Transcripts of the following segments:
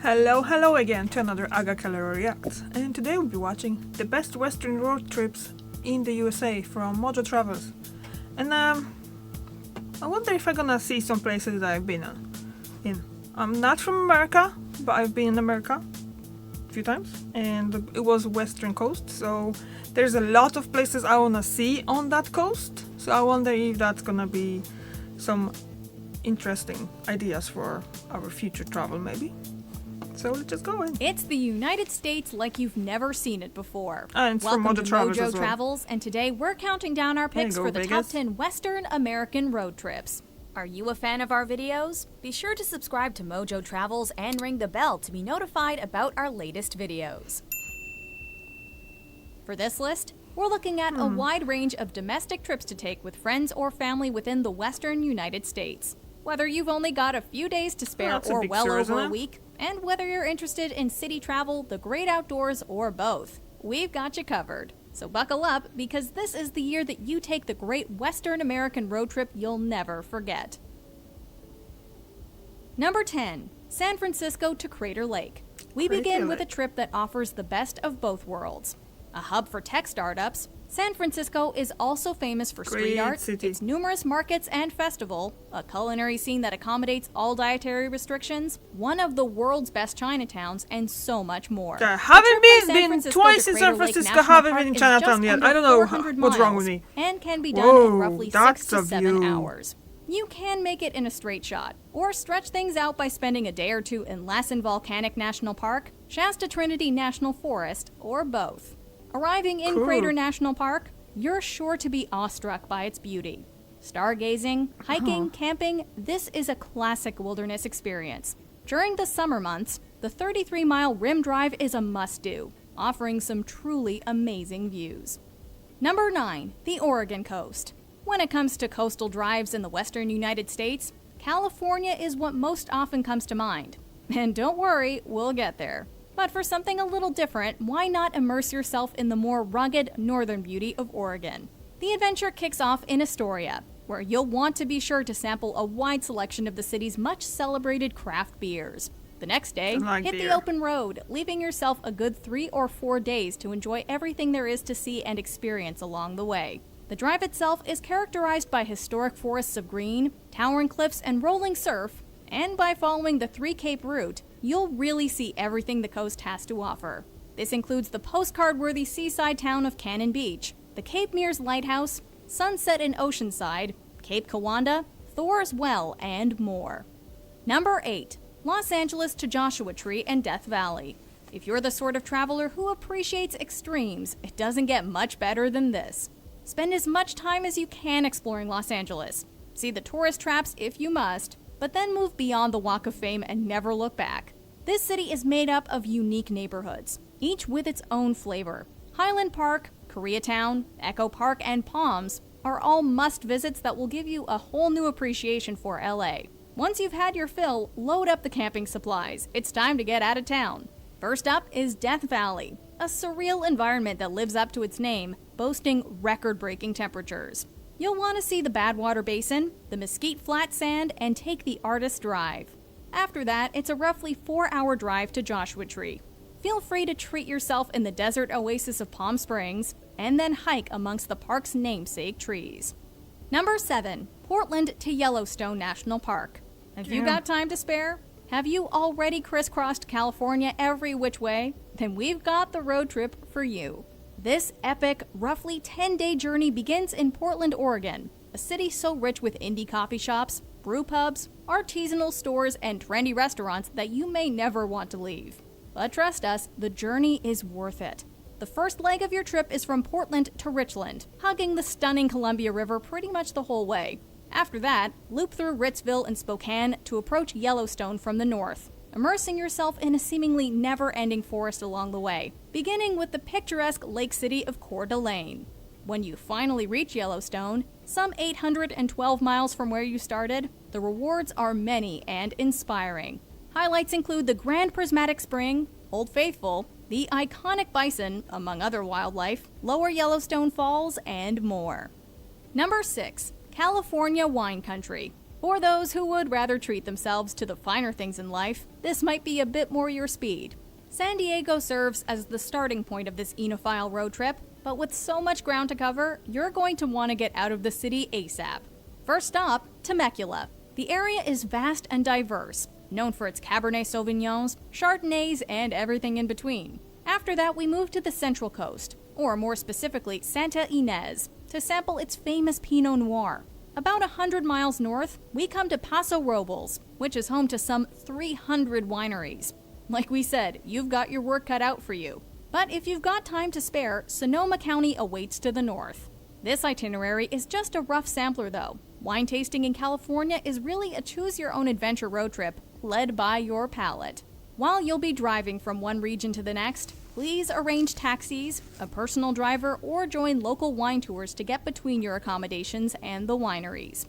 Hello again to another Aga Calero Reacts, and today we'll be watching the best western road trips in the USA from Mojo Travels. And I wonder if I'm gonna see some places that I've been in. I'm not from America, but I've been in America a few times, and it was western coast, so there's a lot of places I wanna see on that coast. So I wonder if that's gonna be some interesting ideas for our future travel, maybe. So let's just go in. It's the United States like you've never seen it before. And it's Welcome from to Mojo Travels Mojo as well. Travels, and today we're counting down our picks for the Vegas. top 10 Western American road trips. Are you a fan of our videos? Be sure to subscribe to Mojo Travels and ring the bell to be notified about our latest videos. For this list, we're looking at a wide range of domestic trips to take with friends or family within the Western United States. Whether you've only got a few days to spare That's a or big well stir, over a isn't it? week, and whether you're interested in city travel, the great outdoors, or both, we've got you covered. So buckle up, because this is the year that you take the great Western American road trip you'll never forget. Number 10. San Francisco to Crater Lake. We Crater begin with a Lake. trip that offers the best of both worlds. A hub for tech startups, San Francisco is also famous for street Great art, city. its numerous markets and festival, a culinary scene that accommodates all dietary restrictions, one of the world's best Chinatowns, and so much more. I The haven't trip from San been Francisco twice to in Crater San Lake Francisco, National haven't Park been in is Chinatown just yet. under I don't know 400 what's wrong miles with me. and can be done Whoa, in roughly 6 that's to a 7 view. hours. You can make it in a straight shot, or stretch things out by spending a day or two in Lassen Volcanic National Park, Shasta Trinity National Forest, or both. Arriving in Cool. Crater National Park, you're sure to be awestruck by its beauty. Stargazing, hiking, camping, this is a classic wilderness experience. During the summer months, the 33-mile rim drive is a must-do, offering some truly amazing views. Number 9. The Oregon Coast. When it comes to coastal drives in the western United States, California is what most often comes to mind. And don't worry, we'll get there. But for something a little different, why not immerse yourself in the more rugged northern beauty of Oregon? The adventure kicks off in Astoria, where you'll want to be sure to sample a wide selection of the city's much celebrated craft beers. The next day, Like hit beer. the open road, leaving yourself a good 3 or 4 days to enjoy everything there is to see and experience along the way. The drive itself is characterized by historic forests of green, towering cliffs, and rolling surf, and by following the 3 Cape route, you'll really see everything the coast has to offer. This includes the postcard-worthy seaside town of Cannon Beach, the Cape Mears Lighthouse, Sunset in Oceanside, Cape Kiwanda, Thor's Well, and more. Number 8. Los Angeles to Joshua Tree and Death Valley. If you're the sort of traveler who appreciates extremes, it doesn't get much better than this. Spend as much time as you can exploring Los Angeles. See the tourist traps if you must, but then move beyond the Walk of Fame and never look back. This city is made up of unique neighborhoods, each with its own flavor. Highland Park, Koreatown, Echo Park, and Palms are all must-visits that will give you a whole new appreciation for LA. Once you've had your fill, load up the camping supplies. It's time to get out of town. First up is Death Valley, a surreal environment that lives up to its name, boasting record-breaking temperatures. You'll want to see the Badwater Basin, the Mesquite Flat Sand, and take the Artist Drive. After that, it's a roughly 4-hour drive to Joshua Tree. Feel free to treat yourself in the desert oasis of Palm Springs, and then hike amongst the park's namesake trees. Number 7. Portland to Yellowstone National Park. Have you got time to spare? Have you already crisscrossed California every which way? Then we've got the road trip for you. This epic, roughly 10-day journey begins in Portland, Oregon, a city so rich with indie coffee shops, brew pubs, artisanal stores, and trendy restaurants that you may never want to leave. But trust us, the journey is worth it. The first leg of your trip is from Portland to Richland, hugging the stunning Columbia River pretty much the whole way. After that, loop through Ritzville and Spokane to approach Yellowstone from the north, immersing yourself in a seemingly never-ending forest along the way, beginning with the picturesque lake city of Coeur d'Alene. When you finally reach Yellowstone, some 812 miles from where you started, the rewards are many and inspiring. Highlights include the Grand Prismatic Spring, Old Faithful, the iconic bison, among other wildlife, Lower Yellowstone Falls, and more. Number 6. California Wine Country. For those who would rather treat themselves to the finer things in life, this might be a bit more your speed. San Diego serves as the starting point of this enophile road trip, but with so much ground to cover, you're going to want to get out of the city ASAP. First stop, Temecula. The area is vast and diverse, known for its Cabernet Sauvignons, Chardonnays, and everything in between. After that, we move to the Central Coast, or more specifically, Santa Ynez, to sample its famous Pinot Noir. About 100 miles north, we come to Paso Robles, which is home to some 300 wineries. Like we said, you've got your work cut out for you. But if you've got time to spare, Sonoma County awaits to the north. This itinerary is just a rough sampler though. Wine tasting in California is really a choose-your-own-adventure road trip, led by your palate. While you'll be driving from one region to the next, please arrange taxis, a personal driver, or join local wine tours to get between your accommodations and the wineries.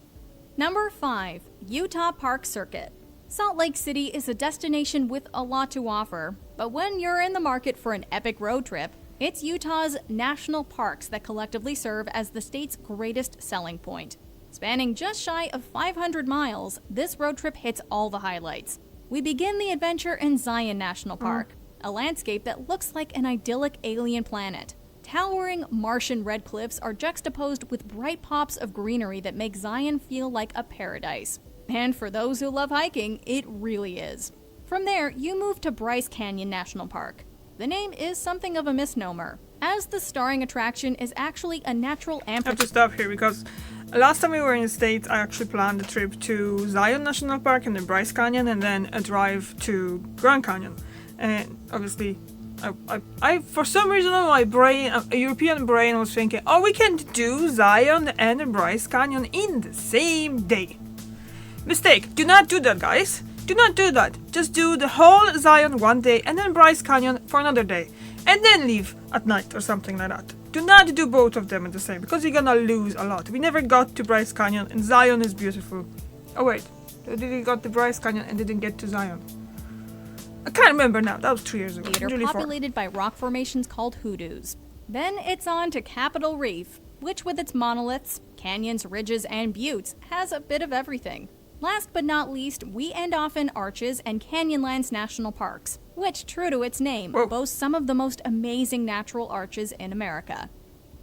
Number 5. Utah Park Circuit. Salt Lake City is a destination with a lot to offer, but when you're in the market for an epic road trip, it's Utah's national parks that collectively serve as the state's greatest selling point. Spanning just shy of 500 miles, this road trip hits all the highlights. We begin the adventure in Zion National Park, a landscape that looks like an idyllic alien planet. Towering Martian red cliffs are juxtaposed with bright pops of greenery that make Zion feel like a paradise. And for those who love hiking, it really is. From there, you move to Bryce Canyon National Park. The name is something of a misnomer, as the starring attraction is actually a natural I have to stop here because last time we were in the States, I actually planned a trip to Zion National Park and then Bryce Canyon and then a drive to Grand Canyon. And obviously, I for some reason on my brain, a European brain was thinking, oh, we can do Zion and Bryce Canyon in the same day. Mistake. Do not do that, guys. Do not do that. Just do the whole Zion one day and then Bryce Canyon for another day. And then leave at night or something like that. Do not do both of them at the same because you're gonna lose a lot. We never got to Bryce Canyon and Zion is beautiful. Oh wait, we got to Bryce Canyon and didn't get to Zion. I can't remember now. That was 3 years ago. Theater populated by rock formations called hoodoos. Then it's on to Capitol Reef, which with its monoliths, canyons, ridges, and buttes has a bit of everything. Last but not least, we end off in Arches and Canyonlands National Parks, which, true to its name, boasts some of the most amazing natural arches in America.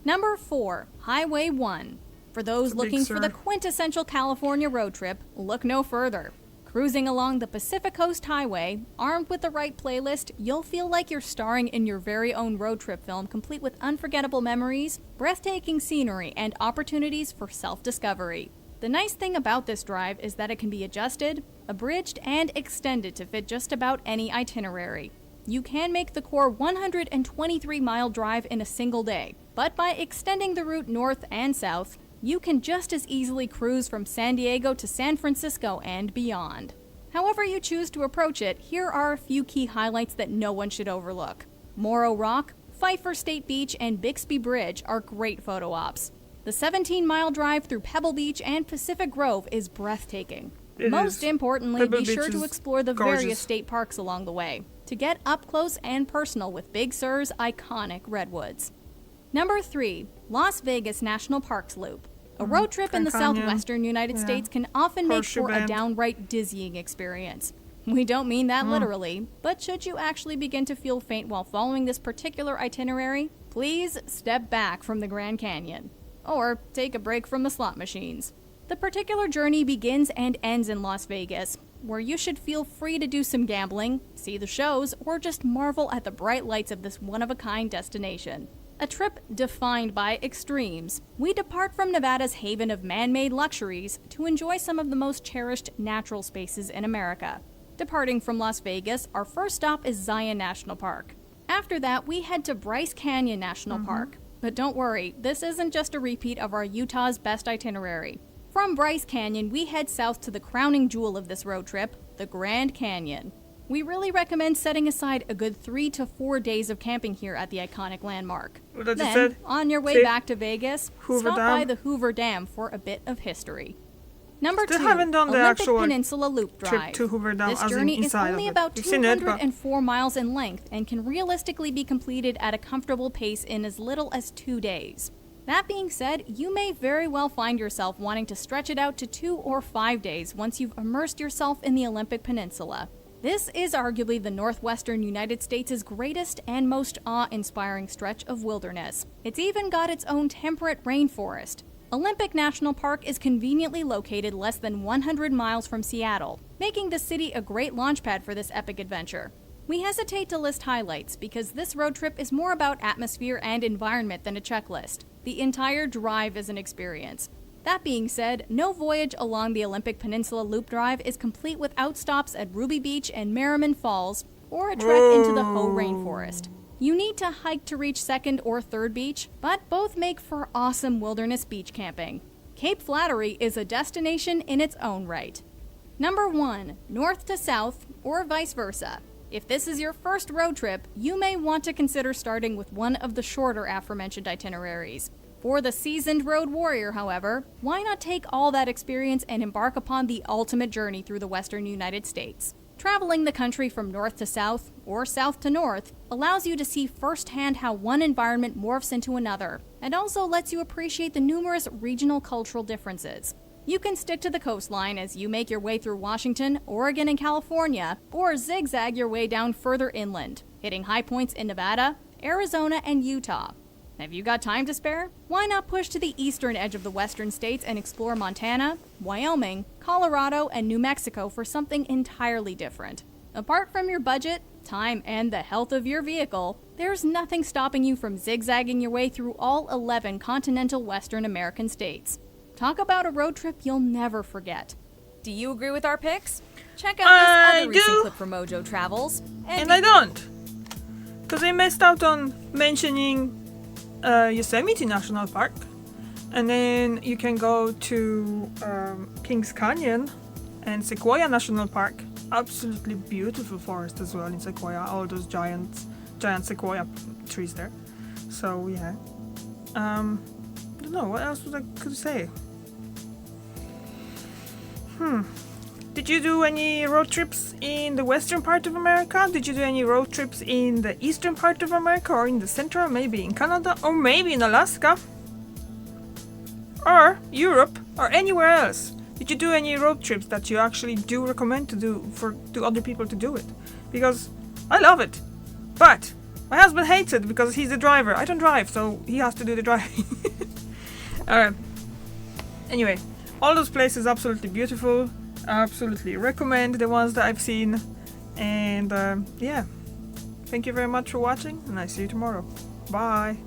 Number 4, Highway 1. For those looking for the quintessential California road trip, look no further. Cruising along the Pacific Coast Highway, armed with the right playlist, you'll feel like you're starring in your very own road trip film complete with unforgettable memories, breathtaking scenery, and opportunities for self-discovery. The nice thing about this drive is that it can be adjusted, abridged, and extended to fit just about any itinerary. You can make the core 123-mile drive in a single day, but by extending the route north and south, you can just as easily cruise from San Diego to San Francisco and beyond. However you choose to approach it, here are a few key highlights that no one should overlook. Morro Rock, Pfeiffer State Beach, and Bixby Bridge are great photo ops. The 17-mile drive through Pebble Beach and Pacific Grove is breathtaking. Most importantly, be sure to explore the various state parks along the way to get up close and personal with Big Sur's iconic redwoods. Number 3, Las Vegas National Parks Loop. A road trip in the southwestern United States can often make for a downright dizzying experience. We don't mean that literally, but should you actually begin to feel faint while following this particular itinerary, please step back from the Grand Canyon. Or take a break from the slot machines. The particular journey begins and ends in Las Vegas, where you should feel free to do some gambling, see the shows, or just marvel at the bright lights of this one-of-a-kind destination. A trip defined by extremes. We depart from Nevada's haven of man-made luxuries to enjoy some of the most cherished natural spaces in America. Departing from Las Vegas, our first stop is Zion National Park. After that, we head to Bryce Canyon National Park. But don't worry, this isn't just a repeat of our Utah's best itinerary. From Bryce Canyon, we head south to the crowning jewel of this road trip, the Grand Canyon. We really recommend setting aside a good 3 to 4 days of camping here at the iconic landmark. Then, on your way back to Vegas, stop by the Hoover Dam for a bit of history. Number 2, Olympic Peninsula Loop Drive. This journey is only about 204 miles in length and can realistically be completed at a comfortable pace in as little as 2 days. That being said, you may very well find yourself wanting to stretch it out to 2 or 5 days once you've immersed yourself in the Olympic Peninsula. This is arguably the northwestern United States' greatest and most awe-inspiring stretch of wilderness. It's even got its own temperate rainforest. Olympic National Park is conveniently located less than 100 miles from Seattle, making the city a great launchpad for this epic adventure. We hesitate to list highlights because this road trip is more about atmosphere and environment than a checklist. The entire drive is an experience. That being said, no voyage along the Olympic Peninsula Loop Drive is complete without stops at Ruby Beach and Merriman Falls, or a trek into the Hoh Rainforest. You need to hike to reach 2nd or 3rd Beach, but both make for awesome wilderness beach camping. Cape Flattery is a destination in its own right. Number 1. North to south, or vice versa. If this is your first road trip, you may want to consider starting with one of the shorter aforementioned itineraries. For the seasoned road warrior, however, why not take all that experience and embark upon the ultimate journey through the western United States? Traveling the country from north to south, or south to north, allows you to see firsthand how one environment morphs into another, and also lets you appreciate the numerous regional cultural differences. You can stick to the coastline as you make your way through Washington, Oregon, and California, or zigzag your way down further inland, hitting high points in Nevada, Arizona, and Utah. Have you got time to spare? Why not push to the eastern edge of the western states and explore Montana, Wyoming, Colorado, and New Mexico for something entirely different? Apart from your budget, time, and the health of your vehicle, there's nothing stopping you from zigzagging your way through all 11 continental Western American states. Talk about a road trip you'll never forget. Do you agree with our picks? Check out this other recent clip from Mojo Travels. And I don't. Because I missed out on mentioning Yosemite National Park. And then you can go to Kings Canyon and Sequoia National Park. Absolutely beautiful forest as well in Sequoia. All those giant sequoia trees there. So yeah. I don't know, what else could I say? Did you do any road trips in the western part of America? Did you do any road trips in the eastern part of America, or in the central, maybe in Canada, or maybe in Alaska? Or Europe, or anywhere else? Did you do any road trips that you actually do recommend to other people to do it? Because I love it. But my husband hates it because he's the driver. I don't drive, so he has to do the driving. Alright. Anyway, all those places absolutely beautiful. Absolutely recommend the ones that I've seen. And yeah. Thank you very much for watching, and I see you tomorrow. Bye.